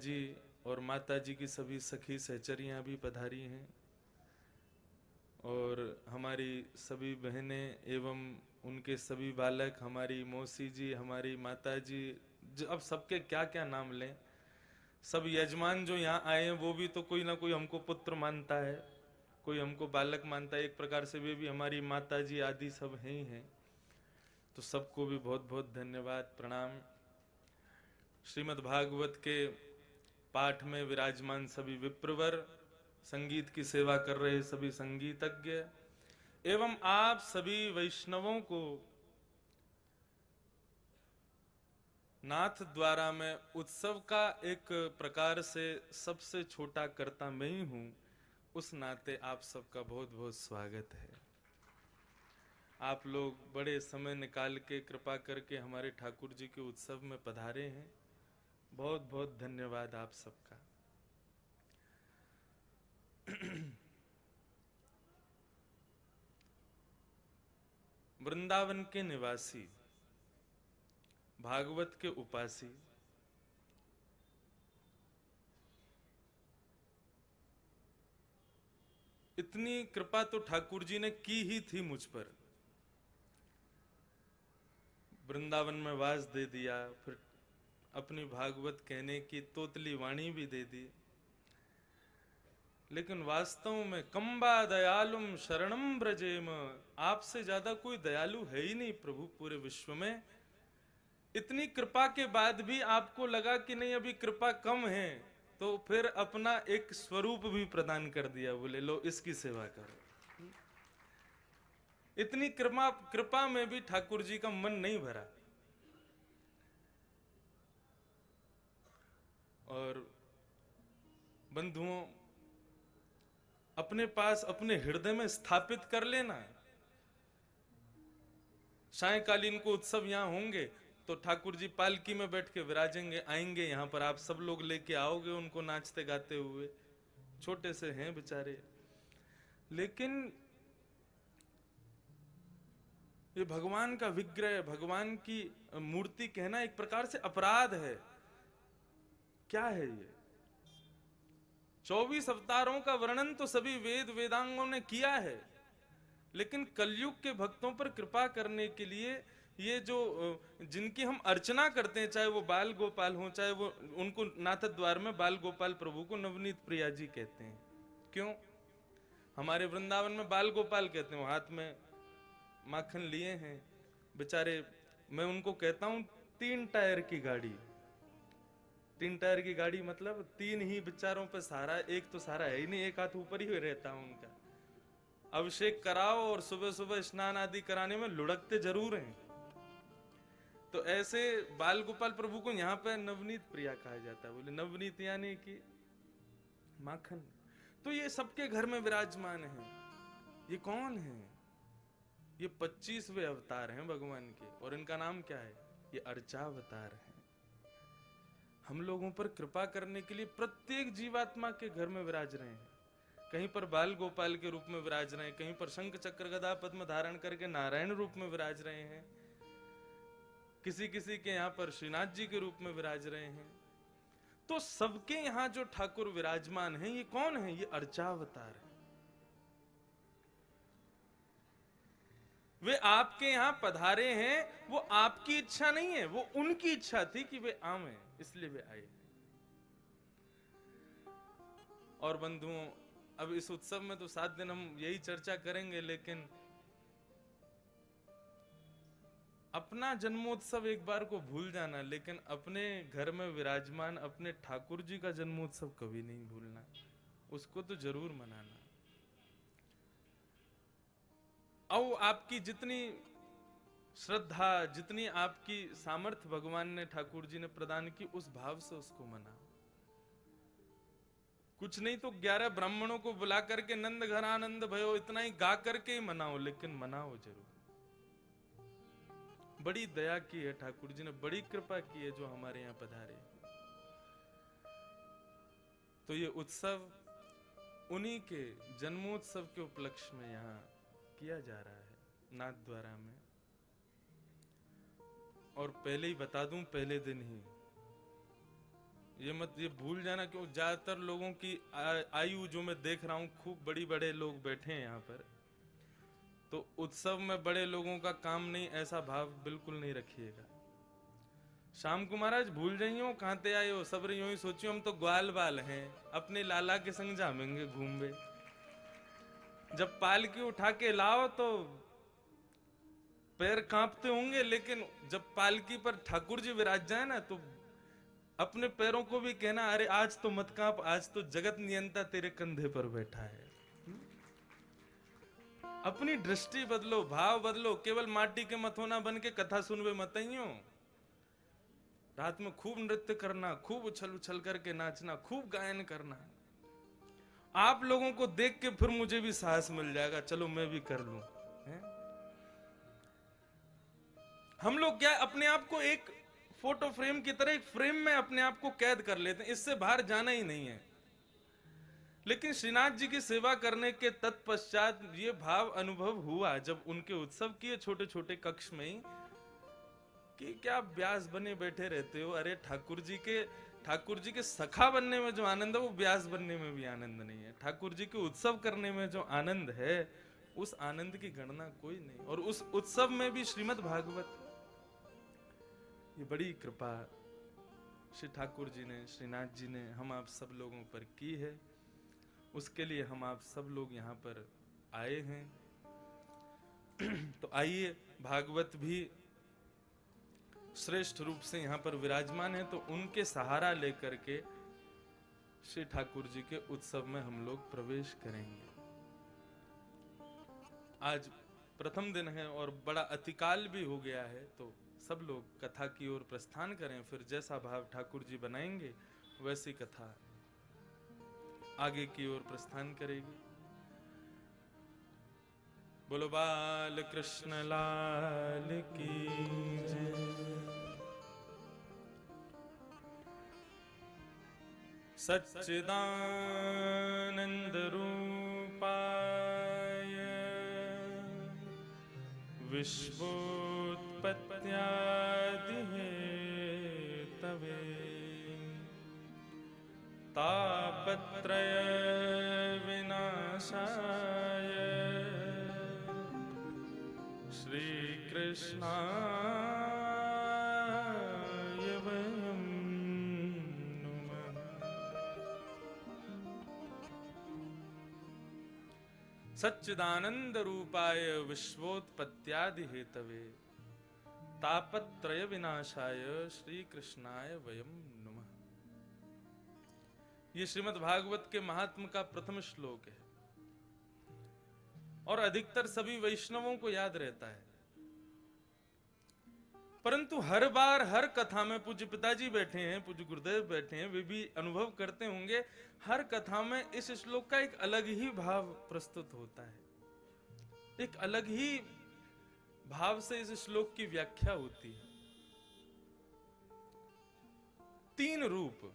पिताजी और माताजी की सभी सखी सहचरियां भी पधारी हैं और हमारी सभी बहनें एवं उनके सभी बालक, हमारी मौसी जी, हमारी माताजी, अब सबके क्या क्या नाम लें। सब यजमान जो यहाँ आए हैं वो भी तो कोई ना कोई हमको पुत्र मानता है, कोई हमको बालक मानता है। एक प्रकार से वे भी हमारी माताजी आदि सब हैं ही हैं। तो सबको भी बहुत बहुत धन्यवाद, प्रणाम। श्रीमद् भागवत के पाठ में विराजमान सभी विप्रवर, संगीत की सेवा कर रहे सभी संगीतज्ञ एवं आप सभी वैष्णवों को नाथ द्वारा में उत्सव का एक प्रकार से सबसे छोटा कर्ता मैं ही हूं, उस नाते आप सबका बहुत बहुत स्वागत है। आप लोग बड़े समय निकाल के कृपा करके हमारे ठाकुर जी के उत्सव में पधारे हैं, बहुत बहुत धन्यवाद आप सबका। वृंदावन के निवासी, भागवत के उपासी, इतनी कृपा तो ठाकुर जी ने की ही थी मुझ पर। वृंदावन में वास दे दिया, फिर अपनी भागवत कहने की तोतली वाणी भी दे दी। लेकिन वास्तव में कंबा दयालुम शरणम ब्रजेम, आपसे ज्यादा कोई दयालु है ही नहीं प्रभु पूरे विश्व में। इतनी कृपा के बाद भी आपको लगा कि नहीं अभी कृपा कम है, तो फिर अपना एक स्वरूप भी प्रदान कर दिया, बोले लो इसकी सेवा करो। इतनी कृपा में भी ठाकुर जी का मन नहीं भरा। और बंधुओं, अपने पास अपने हृदय में स्थापित कर लेना। सायकालीन को उत्सव यहां होंगे तो ठाकुर जी पालकी में बैठ के विराजेंगे, आएंगे यहां पर, आप सब लोग लेके आओगे उनको नाचते गाते हुए। छोटे से हैं बेचारे, लेकिन ये भगवान का विग्रह, भगवान की मूर्ति कहना एक प्रकार से अपराध है। क्या है ये? 24 अवतारों का वर्णन तो सभी वेद वेदांगों ने किया है, लेकिन कलयुग के भक्तों पर कृपा करने के लिए ये जो जिनकी हम अर्चना करते हैं, चाहे वो बाल गोपाल हो, चाहे वो, उनको नाथ द्वार में बाल गोपाल प्रभु को नवनीत प्रिया जी कहते हैं। क्यों? हमारे वृंदावन में बाल गोपाल कहते हैं, वो हाथ में माखन लिए हैं बेचारे। मैं उनको कहता हूं 3 टायर की गाड़ी। 3 टायर की गाड़ी मतलब 3 ही बेचारों पे सहारा, एक तो सहारा है ही नहीं, एक हाथ ऊपर ही रहता है उनका। अभिषेक कराओ और सुबह सुबह स्नान आदि कराने में लुढ़कते जरूर हैं। तो ऐसे बाल गोपाल प्रभु को यहाँ पे नवनीत प्रिया कहा जाता है। बोले नवनीत यानी कि माखन। तो ये सबके घर में विराजमान है। ये कौन है? ये 25वें अवतार हैं भगवान के, और इनका नाम क्या है? ये अर्चावतार है। हम लोगों पर कृपा करने के लिए प्रत्येक जीवात्मा के घर में विराज रहे हैं। कहीं पर बाल गोपाल के रूप में विराज रहे हैं, कहीं पर शंख चक्र गदा पद्म धारण करके नारायण रूप में विराज रहे हैं, किसी किसी के यहाँ पर श्रीनाथ जी के रूप में विराज रहे हैं। तो सबके यहाँ जो ठाकुर विराजमान हैं, ये कौन है? ये अर्चावतार है। वे आपके यहां पधारे हैं, वो आपकी इच्छा नहीं है, वो उनकी इच्छा थी कि वे आवे, इसलिए वे आए। और बंधुओं, अब इस उत्सव में तो 7 दिन हम यही चर्चा करेंगे, लेकिन अपना जन्मोत्सव एक बार को भूल जाना, लेकिन अपने घर में विराजमान अपने ठाकुर जी का जन्मोत्सव कभी नहीं भूलना, उसको तो जरूर मनाना। और आपकी जितनी श्रद्धा, जितनी आपकी सामर्थ्य भगवान ने, ठाकुर जी ने प्रदान की, उस भाव से उसको मनाओ। कुछ नहीं तो 11 ब्राह्मणों को बुला करके नंद घर आनंद भयो इतना ही गा करके ही मनाओ, लेकिन मनाओ जरूर। बड़ी दया की है ठाकुर जी ने, बड़ी कृपा की है जो हमारे यहां पधारे। तो ये उत्सव उन्हीं के जन्मोत्सव के उपलक्ष्य में यहां किया जा रहा है नाथ द्वारा में। और पहले ही बता दूं, पहले दिन ही ये मत ये भूल जाना, क्यों ज्यादातर लोगों की आयु जो मैं देख रहा हूँ, खूब बड़ी बड़े लोग बैठे हैं यहाँ पर, तो उत्सव में बड़े लोगों का काम नहीं, ऐसा भाव बिल्कुल नहीं रखिएगा। शाम को महाराज भूल जाइयो कहाँ ते आए हो, सब यूं ही सोचियो हम तो ग्वाल बाल हैं, अपने लाला के संग जामेंगे घूमवे। जब पालकी उठा के लाओ तो पैर कांपते होंगे, लेकिन जब पालकी पर ठाकुर जी विराज जाए ना, तो अपने पैरों को भी कहना, अरे आज तो मत कांप, आज तो जगत नियंता तेरे कंधे पर बैठा है। अपनी दृष्टि बदलो, भाव बदलो, केवल माटी के मथोना बन के कथा सुनवे मत आइयो। रात में खूब नृत्य करना, खूब उछल उछल करके नाचना, खूब गायन करना। आप लोगों को देख के फिर मुझे भी साहस मिल जाएगा, चलो मैं भी कर लूं। हम लोग क्या अपने आप को एक फोटो फ्रेम की तरह एक फ्रेम में अपने आप को कैद कर लेते हैं, इससे बाहर जाना ही नहीं है। लेकिन श्रीनाथ जी की सेवा करने के तत्पश्चात ये भाव अनुभव हुआ जब उनके उत्सव किए छोटे छोटे कक्ष में ही, कि क्या व्यास बने बैठे रहते हो। अरे ठाकुर जी के सखा बनने में जो आनंद है वो व्यास बनने में भी आनंद नहीं है। ठाकुर जी के उत्सव करने में जो आनंद है उस आनंद की गणना कोई नहीं। और उस उत्सव में भी श्रीमद् भागवत, ये बड़ी कृपा श्री ठाकुर जी ने, श्रीनाथ जी ने हम आप सब लोगों पर की है। उसके लिए हम आप सब लोग यहाँ पर आए हैं। तो आइए, भागवत भी श्रेष्ठ रूप से यहाँ पर विराजमान है, तो उनके सहारा लेकर के श्री ठाकुर जी के उत्सव में हम लोग प्रवेश करेंगे। आज प्रथम दिन है और बड़ा अतिकाल भी हो गया है, तो सब लोग कथा की ओर प्रस्थान करें। फिर जैसा भाव ठाकुर जी बनाएंगे वैसी कथा आगे की ओर प्रस्थान करेगी। बोलो बाल कृष्ण लाल की जय। सच्चिदानंद रूपाय विश्वोत्पत्त्यादि हेतवे तापत्रय विनाशाय श्री कृष्णाय वयं नमः। सच्चिदानंद रूपाय विश्वोत्पत्त्यादि हेतवे तापत्रय विनाशाय श्री कृष्णाय वयं नमः। ये श्रीमद् भागवत के महात्म का प्रथम श्लोक है और अधिकतर सभी वैष्णवों को याद रहता है। परंतु हर बार हर कथा में पूज्य पिताजी बैठे हैं, पूज्य गुरुदेव बैठे हैं, वे भी अनुभव करते होंगे, हर कथा में इस श्लोक का एक अलग ही भाव प्रस्तुत होता है, एक अलग ही भाव से इस श्लोक की व्याख्या होती है। तीन रूप,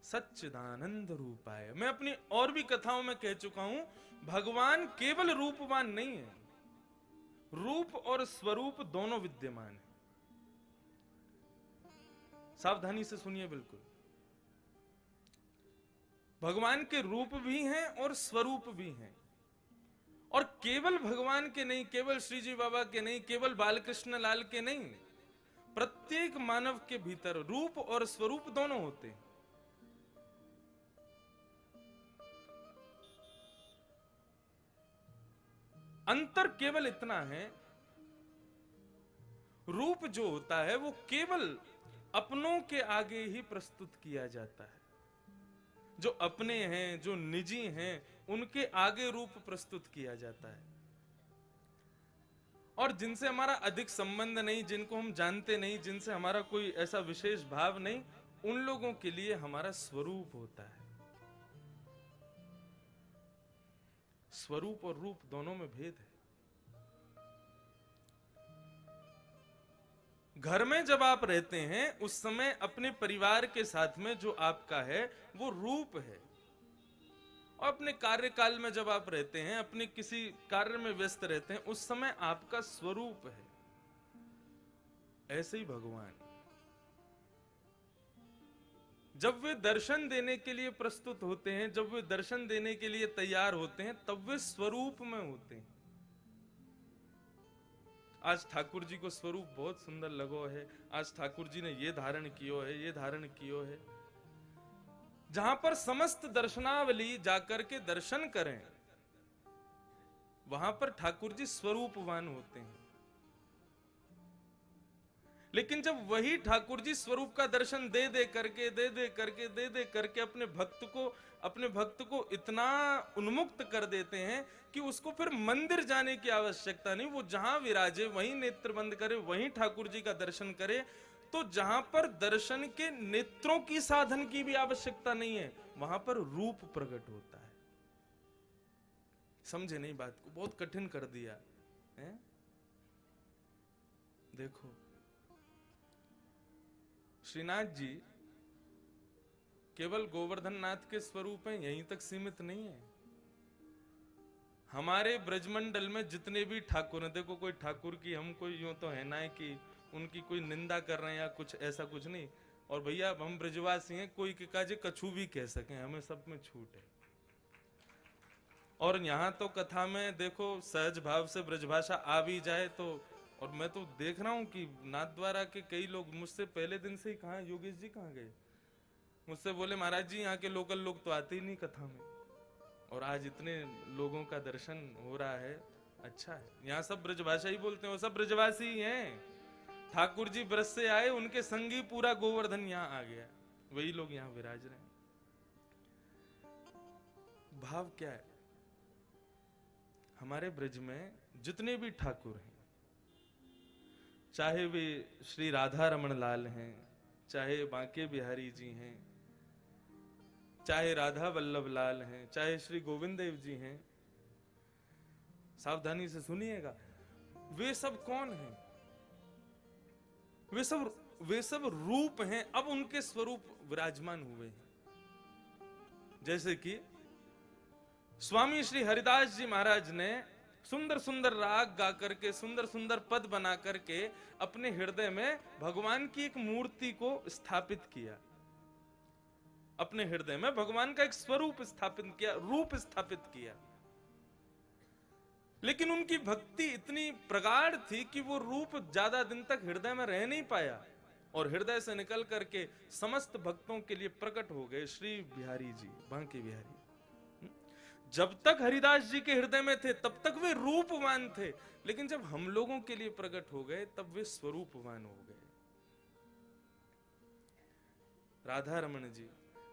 सच्चिदानंद रूपाय। मैं अपनी और भी कथाओं में कह चुका हूं, भगवान केवल रूपवान नहीं है, रूप और स्वरूप दोनों विद्यमान है। सावधानी से सुनिए बिल्कुल। भगवान के रूप भी हैं और स्वरूप भी हैं, और केवल भगवान के नहीं, केवल श्री जी बाबा के नहीं, केवल बालकृष्ण लाल के नहीं, प्रत्येक मानव के भीतर रूप और स्वरूप दोनों होते हैं। अंतर केवल इतना है, रूप जो होता है वो केवल अपनों के आगे ही प्रस्तुत किया जाता है। जो अपने हैं, जो निजी हैं, उनके आगे रूप प्रस्तुत किया जाता है। और जिनसे हमारा अधिक संबंध नहीं, जिनको हम जानते नहीं, जिनसे हमारा कोई ऐसा विशेष भाव नहीं, उन लोगों के लिए हमारा स्वरूप होता है। स्वरूप और रूप दोनों में भेद है। घर में जब आप रहते हैं उस समय अपने परिवार के साथ में जो आपका है वो रूप है, और अपने कार्यकाल में जब आप रहते हैं, अपने किसी कार्य में व्यस्त रहते हैं, उस समय आपका स्वरूप है। ऐसे ही भगवान, जब वे दर्शन देने के लिए प्रस्तुत होते हैं, जब वे दर्शन देने के लिए तैयार होते हैं, तब वे स्वरूप में होते हैं। आज ठाकुर जी को स्वरूप बहुत सुंदर लगो है, आज ठाकुर जी ने ये धारण कियो है, ये धारण कियो है। जहां पर समस्त दर्शनावली जाकर के दर्शन करें, वहां पर ठाकुर जी स्वरूपवान होते हैं। लेकिन जब वही ठाकुर जी स्वरूप का दर्शन दे दे करके अपने भक्त को इतना उन्मुक्त कर देते हैं कि उसको फिर मंदिर जाने की आवश्यकता नहीं, वो जहां विराजे वहीं नेत्र बंद करे, वहीं ठाकुर जी का दर्शन करे। तो जहां पर दर्शन के नेत्रों की साधन की भी आवश्यकता नहीं है, वहां पर रूप प्रकट होता है। समझे नहीं बात को? बहुत कठिन कर दिया है। देखो, श्रीनाथ जी केवल गोवर्धन नाथ के स्वरूप हैं, यहीं तक सीमित नहीं है। हमारे ब्रजमंडल में जितने भी ठाकुर हैं, देखो कोई ठाकुर की हम कोई यूं तो है ना है कि उनकी कोई निंदा कर रहे हैं या कुछ ऐसा कुछ नहीं। और भैया हम ब्रजवासी हैं, कोई के काजे कछु भी कह सकें, हमें सब में छूट है। और यहाँ तो कथा में देखो सहज भाव से ब्रजभाषा आ भी जाए तो, और मैं तो देख रहा हूँ कि नाथद्वारा के कई लोग मुझसे पहले दिन से ही, कहाँ योगेश जी कहाँ गए, मुझसे बोले महाराज जी यहाँ के लोकल लोग तो आते ही नहीं कथा में, और आज इतने लोगों का दर्शन हो रहा है। अच्छा है, यहाँ सब ब्रजभाषा ही बोलते हैं, वो सब ब्रजवासी ही हैं। ठाकुर जी ब्रज से आए, उनके संगी पूरा गोवर्धन यहाँ आ गया, वही लोग यहाँ विराज रहे हैं। भाव क्या है? हमारे ब्रज में जितने भी ठाकुर हैं, चाहे वे श्री राधा रमन लाल हैं, चाहे बांके बिहारी जी हैं, चाहे राधा वल्लभ लाल हैं, चाहे श्री गोविंद देव जी हैं, सावधानी से सुनिएगा, वे सब कौन हैं? वे सब रूप हैं। अब उनके स्वरूप विराजमान हुए हैं। जैसे कि स्वामी श्री हरिदास जी महाराज ने सुंदर सुंदर राग गा करके, सुंदर सुंदर पद बना करके अपने हृदय में भगवान की एक मूर्ति को स्थापित किया। अपने हृदय में भगवान का एक स्वरूप स्थापित किया, रूप स्थापित किया। लेकिन उनकी भक्ति इतनी प्रगाढ़ थी कि वो रूप ज्यादा दिन तक हृदय में रह नहीं पाया, और हृदय से निकल करके समस्त भक्तों के लिए प्रकट हो गए श्री बिहारी जी, बांके बिहारी। जब तक हरिदास जी के हृदय में थे तब तक वे रूपवान थे, लेकिन जब हम लोगों के लिए प्रकट हो गए तब वे स्वरूपवान हो गए। राधा रमन जी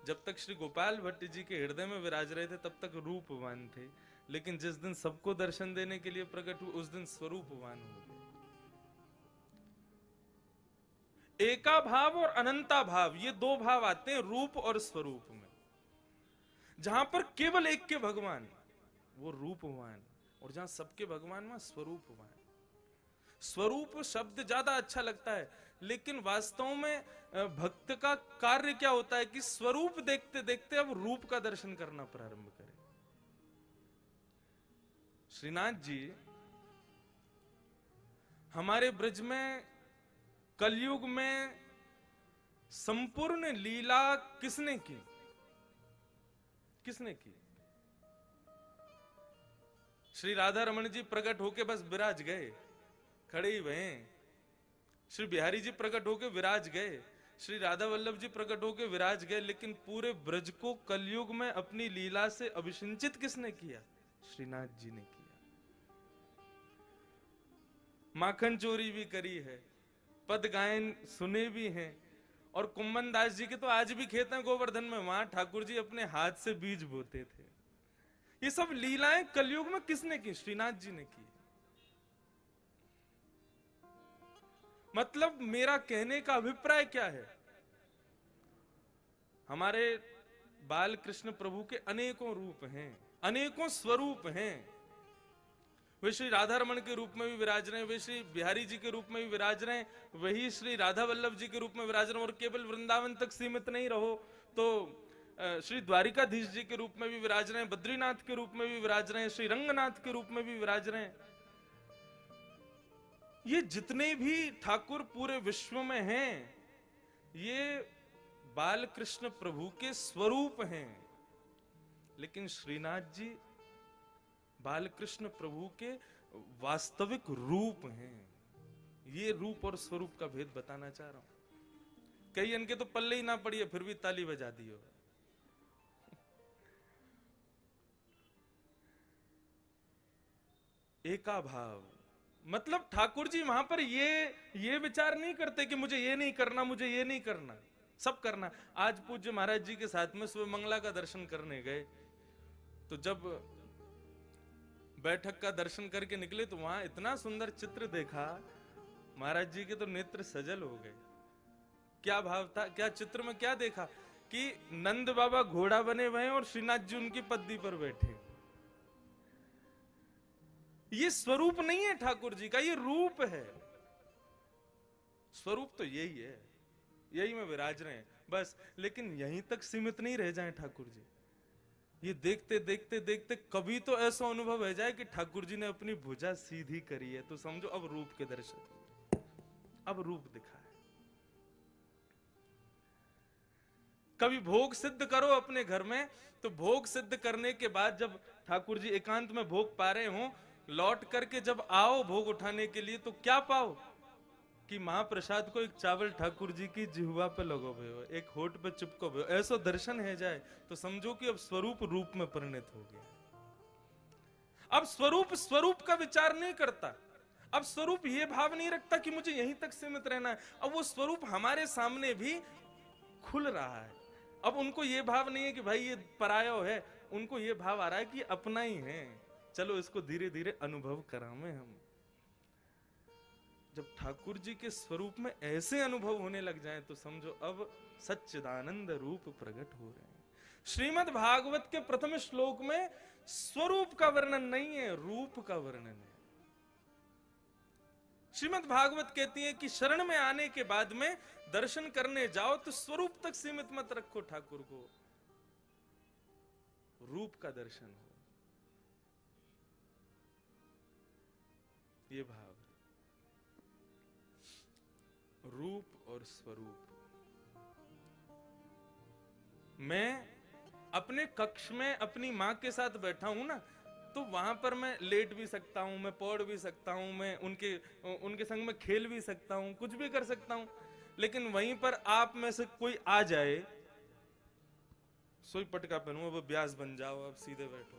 जब तक श्री गोपाल भट्ट जी के हृदय में विराज रहे थे तब तक रूपवान थे, लेकिन जिस दिन सबको दर्शन देने के लिए प्रकट हुए उस दिन स्वरूपवान हो गए। एका भाव और अनंता भाव, ये दो भाव आते हैं रूप और स्वरूप में। जहां पर केवल एक के भगवान वो रूपवान, और जहां सबके भगवान वहां स्वरूपवान। स्वरूप शब्द ज्यादा अच्छा लगता है, लेकिन वास्तव में भक्त का कार्य क्या होता है कि स्वरूप देखते देखते अब रूप का दर्शन करना प्रारंभ करें। श्रीनाथ जी हमारे ब्रज में कलयुग में संपूर्ण लीला किसने की? किसने की? श्री राधा रमन जी प्रकट होके बस विराज गए, खड़े ही भये। श्री बिहारी जी प्रकट होके विराज गए, श्री राधा वल्लभ जी प्रकट होके विराज गए, लेकिन पूरे ब्रज को कलयुग में अपनी लीला से अभिषिंचित किसने किया? श्रीनाथ जी ने किया। माखन चोरी भी करी है, पद गायन सुने भी हैं, और कुम्मन दास जी के तो आज भी खेत हैं गोवर्धन में, वहां ठाकुर जी अपने हाथ से बीज बोते थे। ये सब लीलाएं कलयुग में किसने की? श्रीनाथ जी ने की। मतलब मेरा कहने का अभिप्राय क्या है? हमारे बाल कृष्ण प्रभु के अनेकों रूप हैं, अनेकों स्वरूप हैं। वे श्री राधा रमन के रूप में भी विराज रहे हैं, वे श्री बिहारी जी के रूप में भी विराज रहे हैं, वही श्री राधा वल्लभ जी के रूप में विराज रहे हैं। और केवल वृंदावन तक सीमित नहीं रहो तो श्री द्वारिकाधीश जी के रूप में भी विराज रहे हैं, बद्रीनाथ के रूप में भी विराज रहे हैं, श्री रंगनाथ के रूप में भी विराज रहे हैं। ये जितने भी ठाकुर पूरे विश्व में हैं, ये बाल कृष्ण प्रभु के स्वरूप हैं, लेकिन श्रीनाथ जी बाल कृष्ण प्रभु के वास्तविक रूप हैं। ये रूप और स्वरूप का भेद बताना चाह रहा हूं। कई इनके तो पल्ले ही ना पड़ी है, फिर भी ताली बजा दी हो। एका भाव मतलब ठाकुर जी वहां पर ये विचार नहीं करते कि मुझे ये नहीं करना, मुझे ये नहीं करना, सब करना। आज पूज्य महाराज जी के साथ में सुबह मंगला का दर्शन करने गए, तो जब बैठक का दर्शन करके निकले तो वहां इतना सुंदर चित्र देखा, महाराज जी के तो नेत्र सजल हो गए। क्या भाव था, क्या चित्र में क्या देखा कि नंद बाबा घोड़ा बने हुए हैं और श्रीनाथ जी उनकी पद्दी पर बैठे। ये स्वरूप नहीं है ठाकुर जी का, ये रूप है। स्वरूप तो यही है, यही में विराज रहे हैं बस। लेकिन यहीं तक सीमित नहीं रह जाएं ठाकुर जी। ये देखते देखते देखते कभी तो ऐसा अनुभव हो जाए कि ठाकुर जी ने अपनी भुजा सीधी करी है, तो समझो अब रूप के दर्शन, अब रूप दिखा है। कभी भोग सिद्ध करो अपने घर में, तो भोग सिद्ध करने के बाद जब ठाकुर जी एकांत में भोग पा रहे हो, लौट करके जब आओ भोग उठाने के लिए, तो क्या पाओ कि महाप्रसाद को एक चावल ठाकुर जी की जिह्वा पे लगो हो, एक होठ पे चिपको हो, ऐसा दर्शन है जाए तो समझो कि अब स्वरूप रूप में परिणत हो गया। अब स्वरूप स्वरूप का विचार नहीं करता, अब स्वरूप ये भाव नहीं रखता कि मुझे यहीं तक सीमित रहना है। अब वो स्वरूप हमारे सामने भी खुल रहा है। अब उनको ये भाव नहीं है कि भाई ये पराया है, उनको ये भाव आ रहा है कि अपना ही है, चलो इसको धीरे धीरे अनुभव करावें हम। जब ठाकुर जी के स्वरूप में ऐसे अनुभव होने लग जाएं तो समझो अब सच्चिदानंद रूप प्रकट हो रहे हैं। श्रीमद् भागवत के प्रथम श्लोक में स्वरूप का वर्णन नहीं है, रूप का वर्णन है। श्रीमद् भागवत कहती है कि शरण में आने के बाद में दर्शन करने जाओ तो स्वरूप तक सीमित मत रखो ठाकुर को, रूप का दर्शन हो। ये भाव है, रूप और स्वरूप। मैं अपने कक्ष में अपनी मां के साथ बैठा हूं ना, तो वहां पर मैं लेट भी सकता हूं, मैं पौड़ भी सकता हूं, मैं उनके संग में खेल भी सकता हूं, कुछ भी कर सकता हूं। लेकिन वहीं पर आप में से कोई आ जाए, सोई पटका पहनूं, अब ब्यास बन जाओ, अब सीधे बैठो।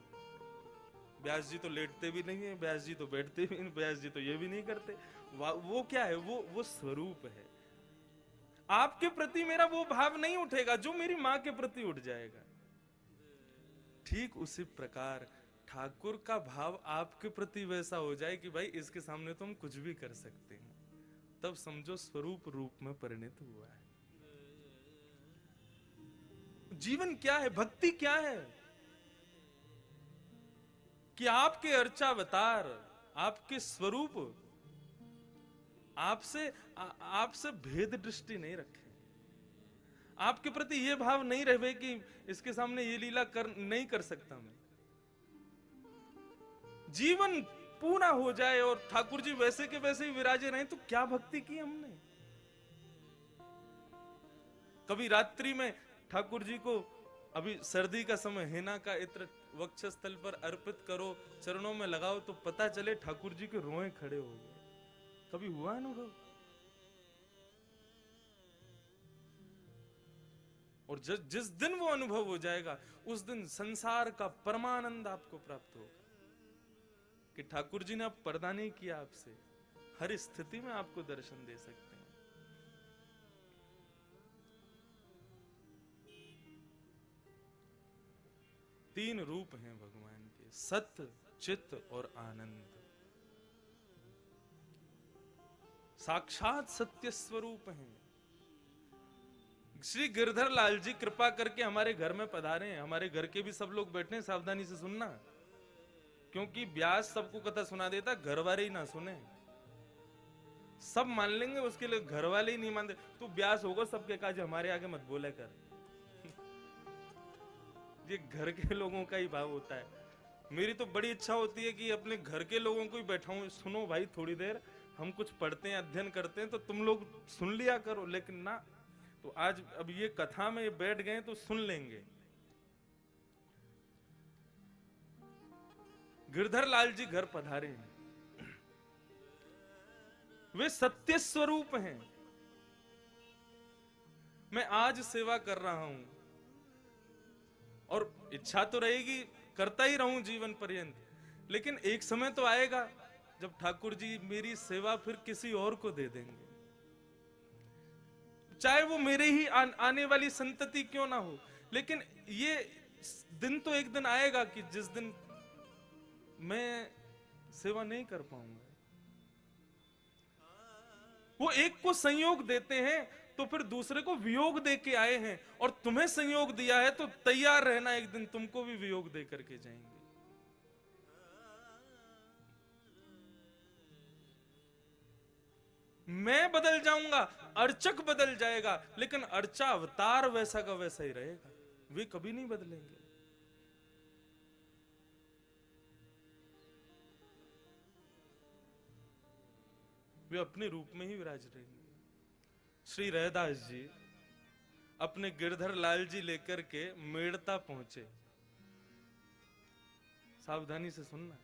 ब्यास जी तो लेटते भी नहीं है, ब्यास जी तो बैठते भी नहीं, ब्यास जी तो ये भी नहीं करते। वो क्या है, वो स्वरूप है। आपके प्रति मेरा वो भाव नहीं उठेगा जो मेरी मां के प्रति उठ जाएगा। ठीक उसी प्रकार ठाकुर का भाव आपके प्रति वैसा हो जाए कि भाई इसके सामने तो हम कुछ भी कर सकते हैं, तब समझो स्वरूप रूप में परिणत हुआ है। जीवन क्या है, भक्ति क्या है कि आपके अर्चावतार, आपके स्वरूप आपसे भेद दृष्टि नहीं रखे, आपके प्रति यह भाव नहीं रहे कि इसके सामने ये लीला नहीं कर सकता मैं। जीवन पूर्ण हो जाए और ठाकुर जी वैसे के वैसे ही विराजे रहे, तो क्या भक्ति की हमने। कभी रात्रि में ठाकुर जी को, अभी सर्दी का समय, हेना का इत्र वक्षस्थल पर अर्पित करो, चरणों में लगाओ, तो पता चले ठाकुर जी के रोए खड़े हो गए। कभी हुआ अनुभव? और जिस दिन वो अनुभव हो जाएगा, उस दिन संसार का परमानंद आपको प्राप्त होगा कि ठाकुर जी ने अब पर्दा नहीं किया आपसे, हर स्थिति में आपको दर्शन दे सकते हैं। तीन रूप हैं भगवान के, सत्य, चित्त और आनंद। साक्षात सत्य स्वरूप हैं। श्री गिरधर लाल जी कृपा करके हमारे घर में पधारे हैं। हमारे घर के भी सब लोग बैठे हैं, सावधानी से सुनना, क्योंकि व्यास सबको कथा सुना देता, घर वाले ही ना सुने। सब मान लेंगे, उसके लिए घर वाले ही नहीं मानते। तू व्यास होगा सबके काज, हमारे आगे मत बोले कर। ये घर के लोगों का ही भाव होता है। मेरी तो बड़ी इच्छा होती है कि अपने घर के लोगों को ही बैठाऊं, सुनो भाई थोड़ी देर, हम कुछ पढ़ते हैं, अध्ययन करते हैं, तो तुम लोग सुन लिया करो। लेकिन ना, तो आज अब ये कथा में बैठ गए तो सुन लेंगे। गिरधर लाल जी घर पधारे हैं, वे सत्य स्वरूप हैं। मैं आज सेवा कर रहा हूं और इच्छा तो रहेगी करता ही रहूं जीवन पर्यंत, लेकिन एक समय तो आएगा जब ठाकुर जी मेरी सेवा फिर किसी और को दे देंगे, चाहे वो मेरे ही आने वाली संतति क्यों ना हो। लेकिन ये दिन तो एक दिन आएगा कि जिस दिन मैं सेवा नहीं कर पाऊंगा। वो एक को संयोग देते हैं तो फिर दूसरे को वियोग दे के आए हैं, और तुम्हें संयोग दिया है तो तैयार रहना, एक दिन तुमको भी वियोग दे करके जाएंगे। मैं बदल जाऊंगा, अर्चक बदल जाएगा, लेकिन अर्चा अवतार वैसा का वैसा ही रहेगा, वे कभी नहीं बदलेंगे। वे अपने रूप में ही विराज रहेंगे। श्री रैदास जी अपने गिरधर लाल जी लेकर के मेड़ता पहुंचे। सावधानी से सुनना,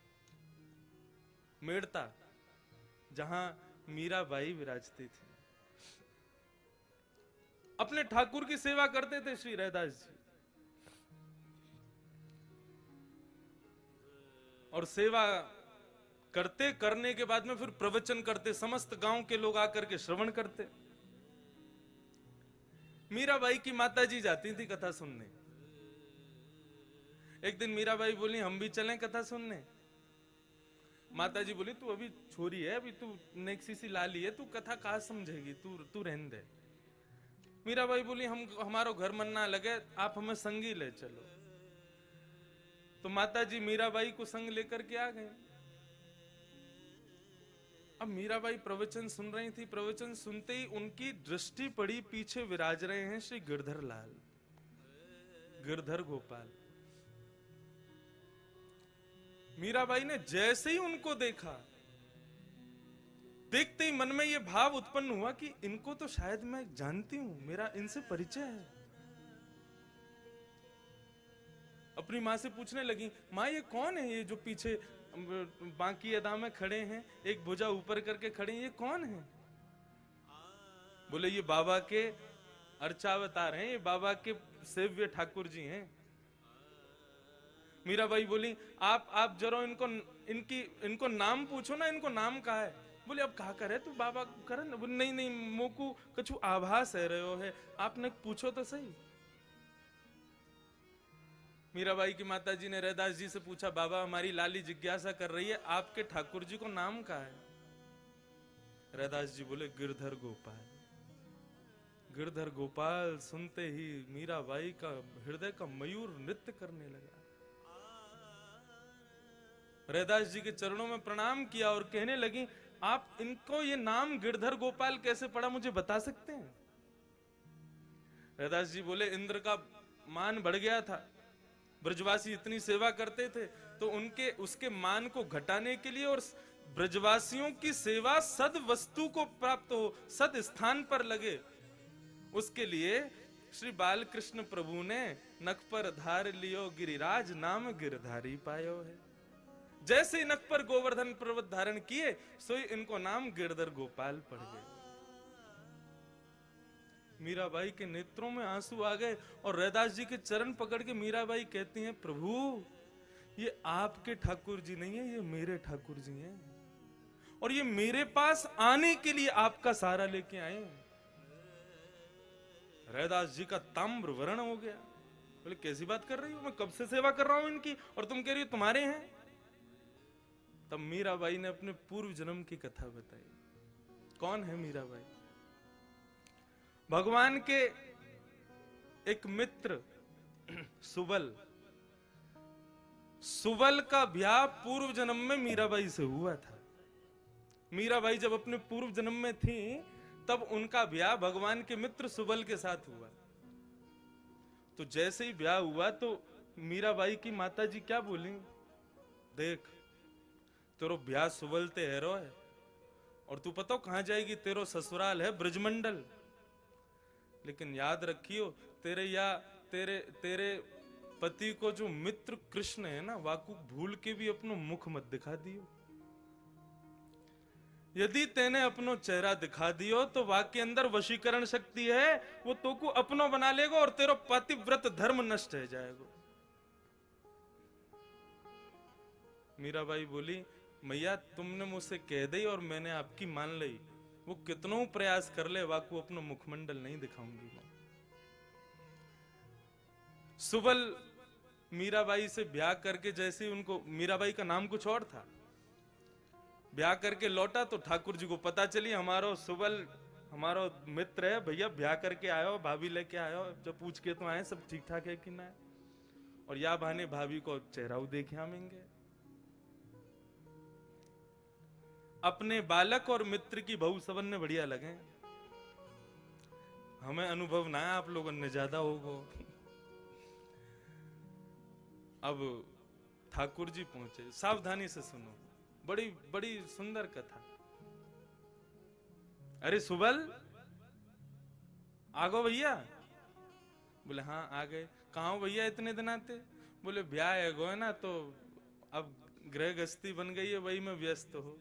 मेड़ता जहां मीराबाई विराजती थी, अपने ठाकुर की सेवा करते थे श्री रैदास जी। और सेवा करने के बाद में फिर प्रवचन करते, समस्त गांव के लोग आकर के श्रवण करते। मीराबाई की माताजी जाती थी कथा सुनने। एक दिन मीराबाई बोली हम भी चलें कथा सुनने। माताजी बोली तू अभी छोरी है, अभी तू नेक्सी सी लाली है, तू कथा कहाँ समझेगी, तू रहने दे। मीराबाई बोली हमारो घर मन ना लगे, आप हमें संगी ले चलो। तो माताजी मीराबाई को संग लेकर के आ गए। अब मीराबाई प्रवचन सुन रही थी, प्रवचन सुनते ही उनकी दृष्टि पड़ी, पीछे विराज रहे हैं श्री गिरधर लाल, गिरधर गोपाल। मीराबाई ने जैसे ही उनको देखा, देखते ही मन में यह भाव उत्पन्न हुआ कि इनको तो शायद मैं जानती हूं, मेरा इनसे परिचय है। अपनी मां से पूछने लगी, मां ये कौन है, ये जो पीछे बाकी अदा में खड़े हैं, एक भुजा ऊपर करके खड़े हैं, ये कौन है? बोले ये बाबा के अर्चावतार हैं, ये बाबा के सेव्य ठाकुर जी हैं। मीराबाई बोली आप जरा इनको नाम पूछो ना, इनको नाम कहा है? बोले अब कहा करे तू बाबा करे ना। बोले नहीं मोकू कछु आभास है रहे हो है, आपने पूछो तो सही। मीराबाई की माताजी ने रैदास जी से पूछा, बाबा हमारी लाली जिज्ञासा कर रही है, आपके ठाकुर जी को नाम क्या है? रैदास जी बोले गिरधर गोपाल। गिरधर गोपाल सुनते ही मीराबाई का हृदय का मयूर नृत्य करने लगा। रैदास जी के चरणों में प्रणाम किया और कहने लगी, आप इनको ये नाम गिरधर गोपाल कैसे पड़ा, मुझे बता सकते हैं? रैदास जी बोले इंद्र का मान बढ़ गया था, ब्रजवासी इतनी सेवा करते थे, तो उसके मान को घटाने के लिए और ब्रजवासियों की सेवा सद वस्तु को प्राप्त हो, सद स्थान पर लगे, उसके लिए श्री बालकृष्ण प्रभु ने नख पर धार लियो गिरिराज, नाम गिरधारी पायो है। जैसे नख पर गोवर्धन पर्वत धारण किए, सोई इनको नाम गिरधर गोपाल पड़ गए। मीराबाई के नेत्रों में आंसू आ गए और रैदास जी के चरण पकड़ के मीराबाई कहती हैं, प्रभु ये आपके ठाकुर जी नहीं है, ये मेरे ठाकुर जी हैं, और ये मेरे पास आने के लिए आपका सहारा लेके आए। रैदास जी का ताम्र वर्ण हो गया। बोले कैसी बात कर रही हो, मैं कब से सेवा कर रहा हूं इनकी, और तुम कह रही हो तुम्हारे हैं? तब मीराबाई ने अपने पूर्व जन्म की कथा बताई। कौन है मीराबाई? भगवान के एक मित्र सुबल का ब्याह पूर्व जन्म में मीराबाई से हुआ था। मीराबाई जब अपने पूर्व जन्म में थी, तब उनका ब्याह भगवान के मित्र सुबल के साथ हुआ। तो जैसे ही ब्याह हुआ तो मीराबाई की माताजी क्या बोली, देख तेरो ब्याह सुबल ते हैरो है, और तू पता कहां जाएगी, तेरो ससुराल है ब्रजमंडल, लेकिन याद रखियो तेरे तेरे पति को जो मित्र कृष्ण है ना, वाकु भूल के भी अपनो मुख मत दिखा दियो। यदि तेने अपनो चेहरा दिखा दियो तो वाके अंदर वशीकरण शक्ति है, वो तो को अपनो बना लेगा और तेरा पतिव्रत धर्म नष्ट हो जाएगा। मीराबाई बोली, मैया तुमने मुझसे कह दी और मैंने आपकी मान ली, वो कितनों प्रयास कर ले वाकु अपनो मुखमंडल नहीं दिखाऊंगी मैं। सुबल मीराबाई से ब्याह करके, जैसे उनको, मीराबाई का नाम कुछ और था, ब्याह करके लौटा तो ठाकुर जी को पता चली हमारा सुबल हमारा मित्र है भैया, ब्याह करके आयो, भाभी लेके आयो। जब पूछ के तो आए सब ठीक ठाक है कि ना, और या बहाने भाभी को चेहरा देखे आमेंगे। अपने बालक और मित्र की बहू सबन ने बढ़िया लगे, हमें अनुभव ना है, आप लोगों ने ज्यादा होगो। अब ठाकुर जी पहुंचे, सावधानी से सुनो, बड़ी बड़ी सुंदर कथा। अरे सुबल आ गो भैया? बोले हाँ आ गए। कहाँ हो भैया इतने दिन आते? बोले ब्याह है गो है ना, तो अब गृह गृहस्थी बन गई है, वही में व्यस्त हो।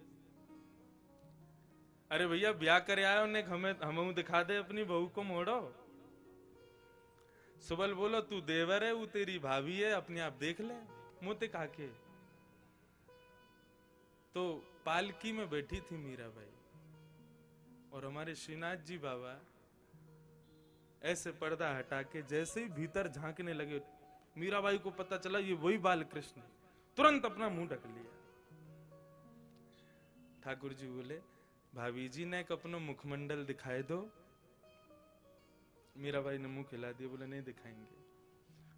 अरे भैया ब्याह करे आयो ने, हमें दिखा दे अपनी बहू को मोड़ो। सुबल बोलो तू देवर है, वो तेरी भाभी है, अपने आप देख ले मोते काके। तो पालकी में बैठी थी मीराबाई, और हमारे श्रीनाथ जी बाबा ऐसे पर्दा हटा के जैसे ही भीतर झांकने लगे, मीराबाई को पता चला ये वही बाल कृष्ण, तुरंत अपना मुंह ढक लिया। ठाकुर जी बोले, भाभी जी ने एक अपना मुखमंडल दिखाए दो। मीराबाई ने मुंह खिला दिया, बोले नहीं दिखाएंगे।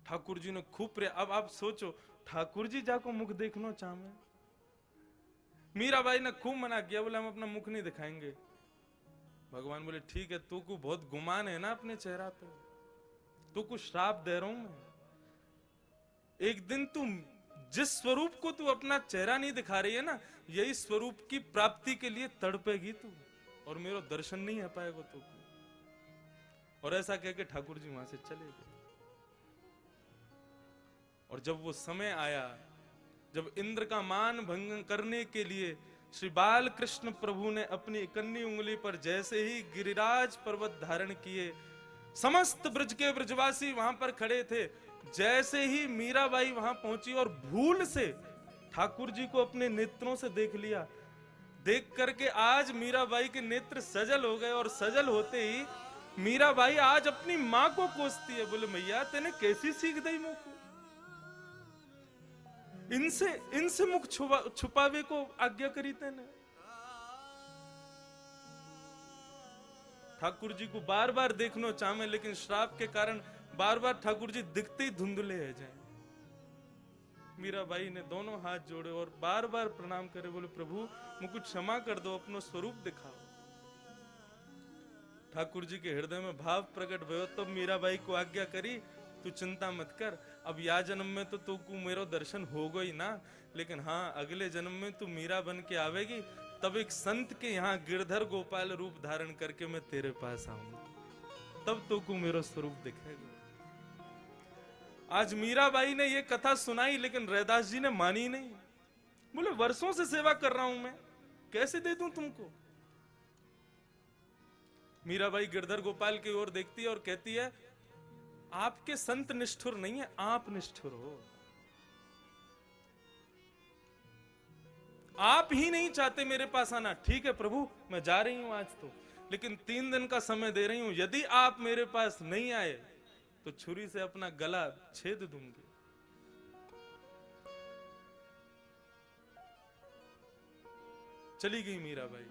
ठाकुर जी ने खूब अब आप सोचो, ठाकुर जी जाको मुख देखना चाहे। मीराबाई ने खूब मना किया, बोले हम अपना मुख नहीं दिखाएंगे। भगवान बोले ठीक है, तू को बहुत गुमान है ना अपने चेहरा पे, तू को श्राप दे रहा हूं मैं। एक दिन तू जिस स्वरूप को तू अपना चेहरा नहीं दिखा रही है ना, यही स्वरूप की प्राप्ति के लिए तड़पेगी तू, और मेरा दर्शन नहीं आ पाएगा तू को। और ऐसा कह के ठाकुर जी वहां से चले गए। और जब वो समय आया, जब इंद्र का मान भंग करने के लिए श्री बाल कृष्ण प्रभु ने अपनी इकन्नी उंगली पर जैसे ही गिरिराज पर्वत धारण किए, समस्त ब्रज के ब्रजवासी वहां पर खड़े थे। जैसे ही मीराबाई वहां पहुंची और भूल से ठाकुर जी को अपने नेत्रों से देख लिया, देख करके आज मीराबाई के नेत्र सजल हो गए, और सजल होते ही मीराबाई आज अपनी मां को कोसती है। बोले मैया तेने कैसी सीख दी मुख को, इनसे मुख छुपावे को आज्ञा करी तेने। ठाकुर जी को बार बार देखना चाहे, लेकिन श्राप के कारण बार बार ठाकुर जी दिखते ही धुंधले है जाए। मीराबाई ने दोनों हाथ जोड़े और बार बार प्रणाम करे, बोले प्रभु मुझको क्षमा कर दो, अपनो स्वरूप दिखाओ। ठाकुर जी के हृदय में भाव प्रकट भयो, तो मीराबाई को आज्ञा करी, तू चिंता मत कर, अब या जन्म में तो तू को मेरो दर्शन होगा ही ना, लेकिन हाँ अगले जन्म में तू मीरा बन के आवेगी, तब एक संत के यहाँ गिरधर गोपाल रूप धारण करके मैं तेरे पास आऊंगा, तब तू को मेरो स्वरूप दिखेगा। आज मीराबाई ने ये कथा सुनाई, लेकिन रैदास जी ने मानी नहीं। बोले वर्षों से सेवा कर रहा हूं मैं, कैसे दे दूं तुमको। मीराबाई गिरधर गोपाल की ओर देखती है और कहती है, आपके संत निष्ठुर नहीं है, आप निष्ठुर हो। आप ही नहीं चाहते मेरे पास आना। ठीक है प्रभु मैं जा रही हूं आज तो, लेकिन 3 दिन का समय दे रही हूं, यदि आप मेरे पास नहीं आए तो छुरी से अपना गला छेद दूंगी। चली गई मीराबाई।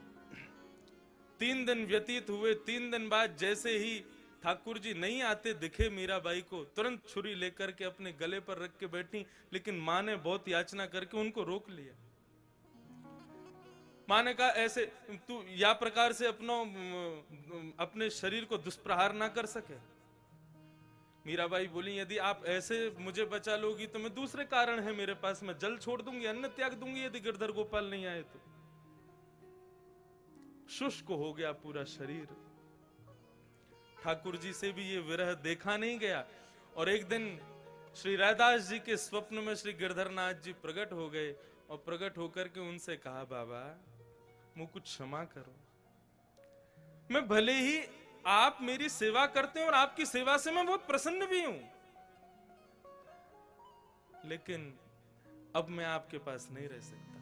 3 दिन व्यतीत हुए। 3 दिन बाद जैसे ही ठाकुर जी नहीं आते दिखे मीराबाई को, तुरंत छुरी लेकर के अपने गले पर रख के बैठी, लेकिन मां ने बहुत याचना करके उनको रोक लिया। मां ने कहा ऐसे तू या प्रकार से अपने शरीर को दुष्प्रहार ना कर सके। मीराबाई बोली यदि आप ऐसे मुझे बचा लोगी तो मैं दूसरे कारण है मेरे पास, मैं जल छोड़ दूंगी, अन्न त्याग दूंगी यदि गिरधर गोपाल नहीं आए तो। शुष्क हो गया पूरा शरीर। ठाकुर जी से भी ये विरह देखा नहीं गया। और एक दिन श्री रैदास जी के स्वप्न में श्री गिरधरनाथ जी प्रकट हो गए और प्रकट होकर के उनसे कहा, बाबा मुझको क्षमा करो, मैं भले ही आप मेरी सेवा करते हैं और आपकी सेवा से मैं बहुत प्रसन्न भी हूं, लेकिन अब मैं आपके पास नहीं रह सकता।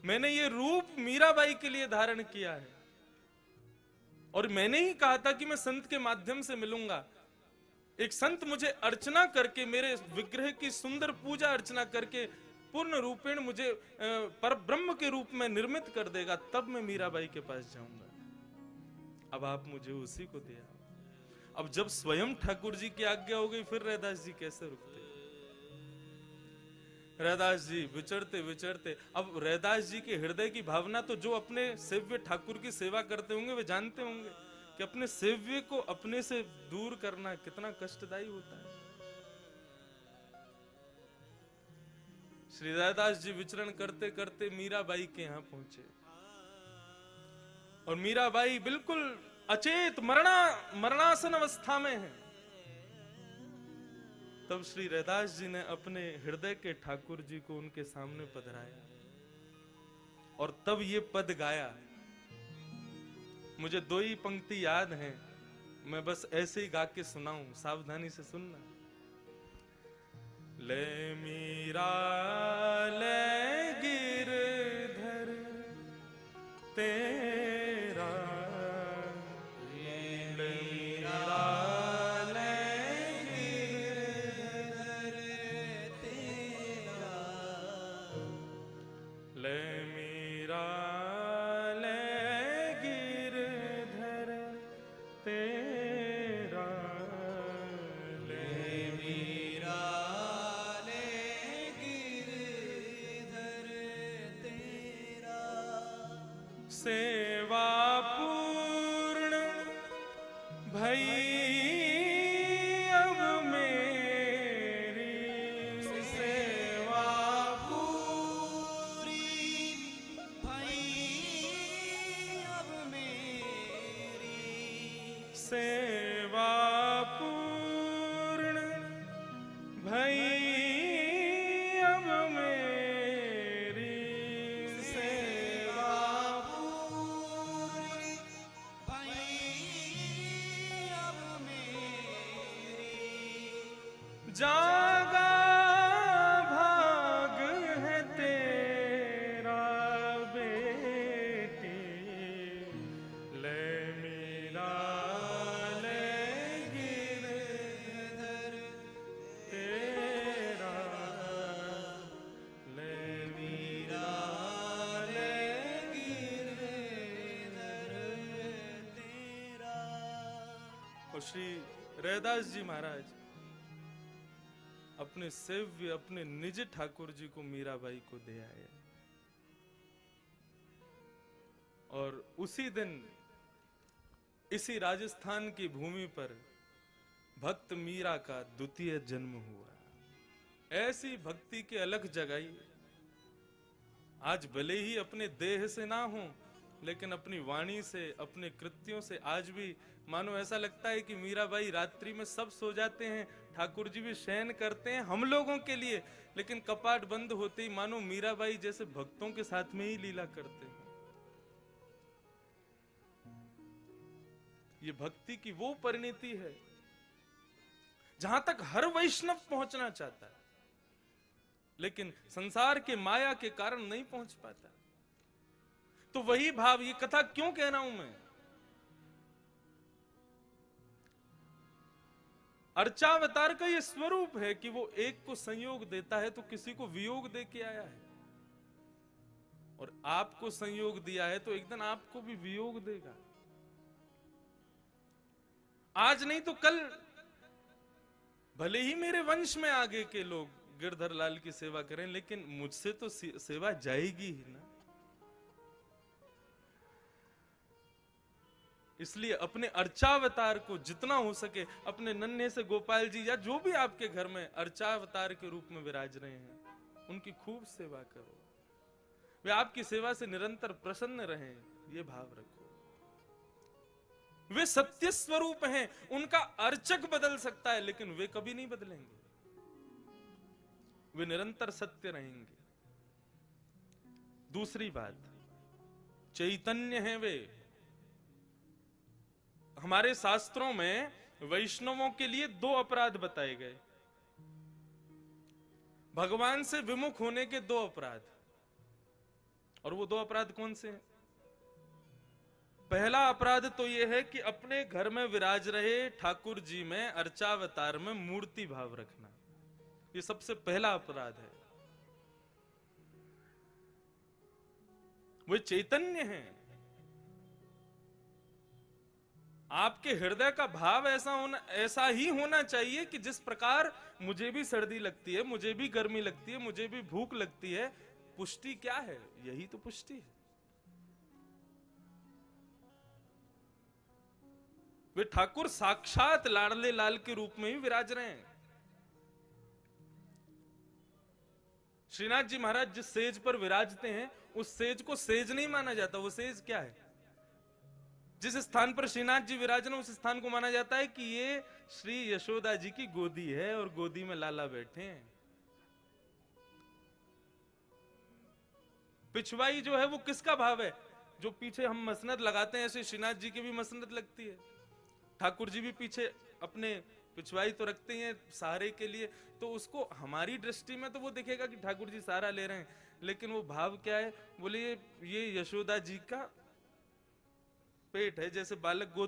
मैंने ये रूप मीराबाई के लिए धारण किया है और मैंने ही कहा था कि मैं संत के माध्यम से मिलूंगा। एक संत मुझे अर्चना करके, मेरे विग्रह की सुंदर पूजा अर्चना करके पूर्ण रूपेण मुझे पर ब्रह्म के रूप में निर्मित कर देगा, तब मैं मीराबाई के पास जाऊंगा। अब आप मुझे उसी को दिया। अब जब स्वयं ठाकुर जी की आज्ञा हो गई, फिर रैदास जी कैसे रुकते? रैदास जी विचरते विचरते, अब रैदास जी के हृदय की भावना तो जो अपने सेव्य ठाकुर की सेवा करते होंगे वे जानते होंगे कि अपने सेव्य को अपने से दूर करना कितना कष्टदायी होता है। श्री रैदास जी विचरण करते करते मीराबाई के यहां पहुंचे और मीराबाई बिल्कुल अचेत मरणासन अवस्था में है। तब श्री रैदास जी ने अपने हृदय के ठाकुर जी को उनके सामने पधराया और तब ये पद गाया। मुझे 2 ही पंक्ति याद हैं, मैं बस ऐसे ही गा के सुनाऊं, सावधानी से सुनना। ले मीरा ले गिरधर तेरा, ले मीरा ले मीरा ले गिरधर तेरा, ले मीरा ले गिरधर तेरा, सेवा पूर्ण भई सेवा पूर्ण भई अब मेरी, सेवा पूर्ण भई अब मेरी, जागा भाग है तेरा बेटी, ले मीरा श्री रैदास जी महाराज अपने सेव्य, अपने निज ठाकुर जी को मीराबाई को दे आए और उसी दिन इसी राजस्थान की भूमि पर भक्त मीरा का द्वितीय जन्म हुआ। ऐसी भक्ति के अलख जगाई। आज भले ही अपने देह से ना हो, लेकिन अपनी वाणी से, अपने कृत्यों से आज भी मानो ऐसा लगता है कि मीराबाई रात्रि में सब सो जाते हैं, ठाकुर जी भी शयन करते हैं हम लोगों के लिए, लेकिन कपाट बंद होते ही मानो मीराबाई जैसे भक्तों के साथ में ही लीला करते हैं। ये भक्ति की वो परिणति है जहां तक हर वैष्णव पहुंचना चाहता है, लेकिन संसार के माया के कारण नहीं पहुंच पाता। तो वही भाव, ये कथा क्यों कह रहा हूं मैं? अर्चावतार का ये स्वरूप है कि वो एक को संयोग देता है तो किसी को वियोग दे के आया है, और आपको संयोग दिया है तो एक दिन आपको भी वियोग देगा। आज नहीं तो कल भले ही मेरे वंश में आगे के लोग गिरधर लाल की सेवा करें, लेकिन मुझसे तो सेवा जाएगी ही ना। इसलिए अपने अर्चावतार को जितना हो सके, अपने नन्हे से गोपाल जी या जो भी आपके घर में अर्चावतार के रूप में विराज रहे हैं, उनकी खूब सेवा करो। वे आपकी सेवा से निरंतर प्रसन्न रहें, ये भाव रखो। वे सत्य स्वरूप हैं, उनका अर्चक बदल सकता है लेकिन वे कभी नहीं बदलेंगे, वे निरंतर सत्य रहेंगे। दूसरी बात, चैतन्य हैं वे। हमारे शास्त्रों में वैष्णवों के लिए 2 अपराध बताए गए, भगवान से विमुख होने के 2 अपराध। और वो 2 अपराध कौन से हैं? पहला अपराध तो यह है कि अपने घर में विराज रहे ठाकुर जी में अर्चावतार में मूर्ति भाव रखना, ये सबसे पहला अपराध है। वे चैतन्य हैं, आपके हृदय का भाव ऐसा ही होना चाहिए कि जिस प्रकार मुझे भी सर्दी लगती है, मुझे भी गर्मी लगती है, मुझे भी भूख लगती है, पुष्टि क्या है? यही तो पुष्टि है। वे ठाकुर साक्षात लाडले लाल के रूप में ही विराज रहे हैं। श्रीनाथ जी महाराज जिस सेज पर विराजते हैं उस सेज को सेज नहीं माना जाता। वो सेज क्या है? जिस स्थान पर श्रीनाथ जी विराजन उस स्थान को माना जाता है कि ये श्री यशोदा जी की गोदी है और गोदी में लाला बैठे हैं। पिछवाई जो है वो किसका भाव है? जो पीछे हम मसनद लगाते हैं ऐसे श्रीनाथ जी की भी मसनद लगती है, ठाकुर जी भी पीछे अपने पिछवाई तो रखते हैं सहारे के लिए, तो उसको हमारी दृष्टि में तो वो दिखेगा कि ठाकुर जी सहारा ले रहे हैं, लेकिन वो भाव क्या है? बोले ये यशोदा जी का पेट है, जैसे बालक गोद